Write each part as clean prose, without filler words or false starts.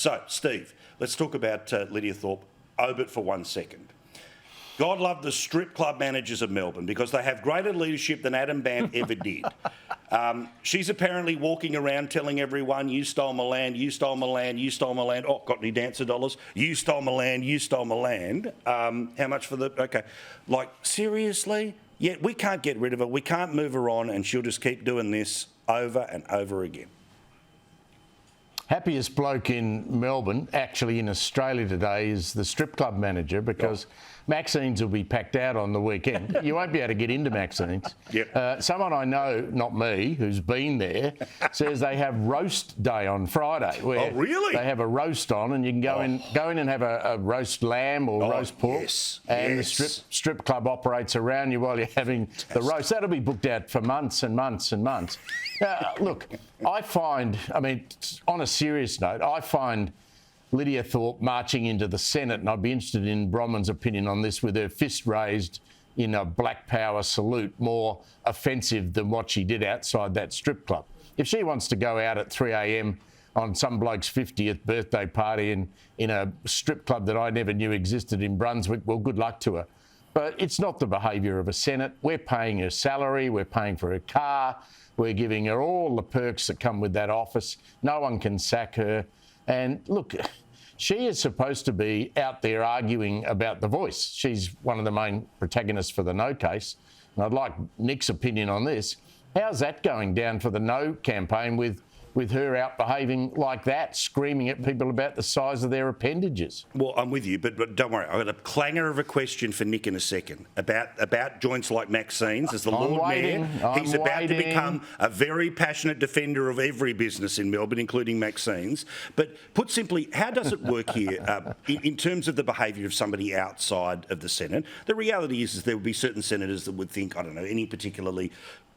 So, Steve, let's talk about Lidia Thorpe, Obit, for 1 second. God love the strip club managers of Melbourne because they have greater leadership than Adam Bant ever did. She's apparently walking around telling everyone, you stole my land, you stole my land, you stole my land. Oh, got any dancer dollars? You stole my land, you stole my land. How much for the... OK. Like, seriously? Yeah, we can't get rid of her. We can't move her on and she'll just keep doing this over and over again. Happiest bloke in Melbourne, actually in Australia today, is the strip club manager because Maxine's will be packed out on the weekend. You won't be able to get into Maxine's. Yep. Someone I know, not me, who's been there, says they have roast day on Friday. Where really? They have a roast on and you can go in and have a roast lamb or roast pork. Yes. And the strip club operates around you while you're having the roast. That'll be booked out for months and months and months. Look, I mean, on a serious note, I find Lidia Thorpe marching into the Senate, and I'd be interested in Bronwyn's opinion on this, with her fist raised in a Black Power salute, more offensive than what she did outside that strip club. If she wants to go out at 3 a.m. on some bloke's 50th birthday party in a strip club that I never knew existed in Brunswick, well, good luck to her. But it's not the behaviour of a Senate. We're paying her salary, we're paying for her car, we're giving her all the perks that come with that office. No one can sack her. And look, she is supposed to be out there arguing about the voice. She's one of the main protagonists for the No case. And I'd like Nick's opinion on this. How's that going down for the No campaign with her out behaving like that, screaming at people about the size of their appendages? Well, I'm with you, but don't worry. I've got a clanger of a question for Nick in a second about joints like Maxine's. As the Lord Mayor, he's about to become a very passionate defender of every business in Melbourne, including Maxine's. But put simply, how does it work here in terms of the behaviour of somebody outside of the Senate? The reality is there would be certain senators that would think, I don't know, any particularly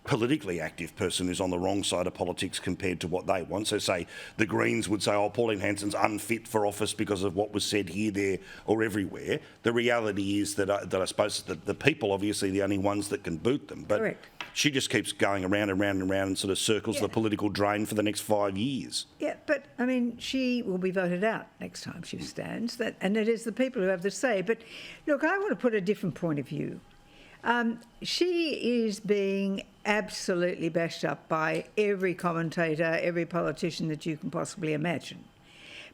politically active person who's on the wrong side of politics compared to what they want. So say the Greens would say, oh, Pauline Hanson's unfit for office because of what was said here, there or everywhere. The reality is that I suppose that the people obviously are the only ones that can boot them. But correct. She just keeps going around and round and round and sort of circles the political drain for the next 5 years. Yeah, but, I mean, she will be voted out next time she stands, and it is the people who have the say. But, look, I want to put a different point of view. She is being absolutely bashed up by every commentator, every politician that you can possibly imagine.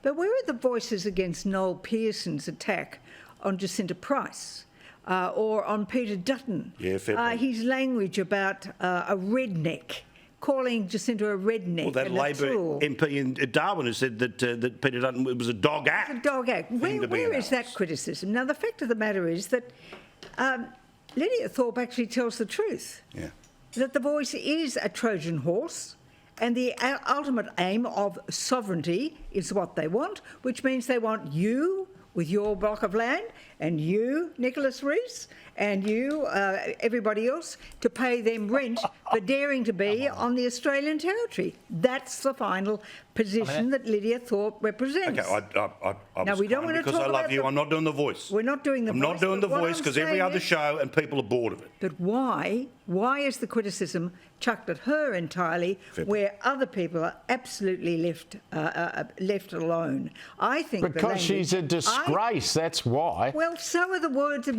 But where are the voices against Noel Pearson's attack on Jacinta Price or on Peter Dutton? Yeah, fair point. His language about a redneck, calling Jacinta a redneck. Well, that Labor MP in Darwin has said that Peter Dutton was a dog act. A dog act. Where is that criticism? Now, the fact of the matter is that Lidia Thorpe actually tells the truth. Yeah. That the voice is a Trojan horse, and the ultimate aim of sovereignty is what they want, which means they want you with your block of land, and you, Nicholas Rees, and you, everybody else, to pay them rent for daring to be on the Australian territory. That's the final position that Lidia Thorpe represents. Okay, I now, we don't want to because talk I love about you. I'm not doing the voice. We're not doing the voice. I'm not doing the voice because every other show and people are bored of it. But why is the criticism chucked at her entirely, where other people are absolutely left alone? I think because she's a disgrace. That's why. Well, so are the words of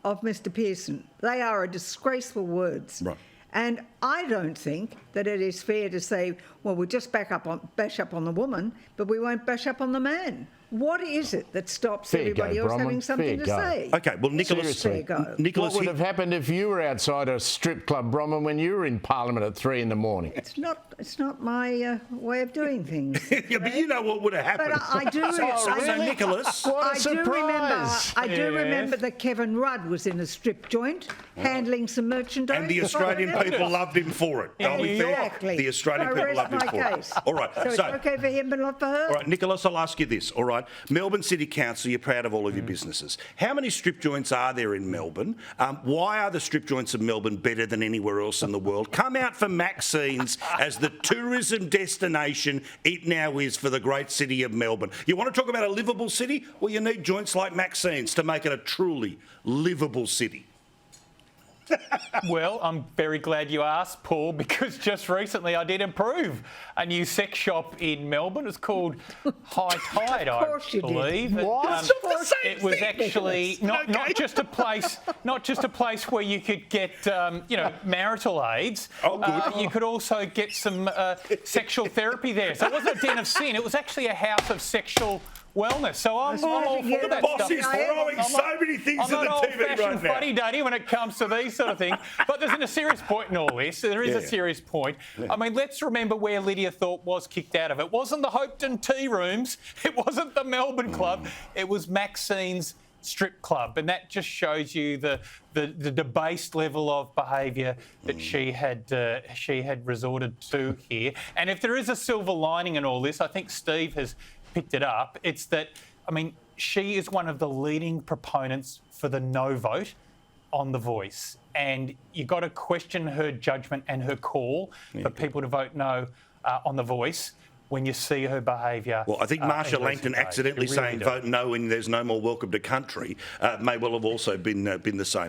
of Mr. Pearson. They are disgraceful words. Right. And I don't think that it is fair to say, well, we'll just bash up on the woman, but we won't bash up on the man. What is it that stops everybody else having something to say? Okay, well, Nicholas, what would have happened if you were outside a strip club, Bronwyn, when you were in Parliament at 3 a.m? It's not my way of doing things. Yeah, but you know what would have happened. But I do. So Nicholas, what a surprise! I do remember that Kevin Rudd was in a strip joint handling some merchandise, and the Australian people loved him for it. I'll be fair. The Australian people loved him for it. All right, so it's okay for him, but not for her. All right, Nicholas, I'll ask you this. All right. Melbourne City Council, you're proud of all of your businesses. How many strip joints are there in Melbourne? Why are the strip joints of Melbourne better than anywhere else in the world? Come out for Maxine's as the tourism destination it now is for the great city of Melbourne. You want to talk about a livable city? Well, you need joints like Maxine's to make it a truly livable city. Well, I'm very glad you asked, Paul, because just recently I did approve a new sex shop in Melbourne. It's called High Tide, I believe. What? It was actually not just a place where you could get marital aids. Oh, good. You could also get some sexual therapy there. So it wasn't a den of sin. It was actually a house of sexual wellness. So I'm all for that Boss stuff. is throwing so many things I'm at not the TV right old-fashioned now. fuddy-duddy when it comes to these sort of things. But there's a serious point in all this. There is a serious point. I mean, let's remember where Lidia Thorpe was kicked out of. It wasn't the Hopeton Tea Rooms. It wasn't the Melbourne Club. It was Maxine's strip club, and that just shows you the debased level of behaviour that she had resorted to here. And if there is a silver lining in all this, I think Steve has picked it up. It's that, I mean, she is one of the leading proponents for the no vote on The Voice, and you've got to question her judgment and her call for people to vote no on The Voice when you see her behaviour. Well, I think Marsha Langton accidentally saying vote no when there's no more welcome to country may well have also been the same.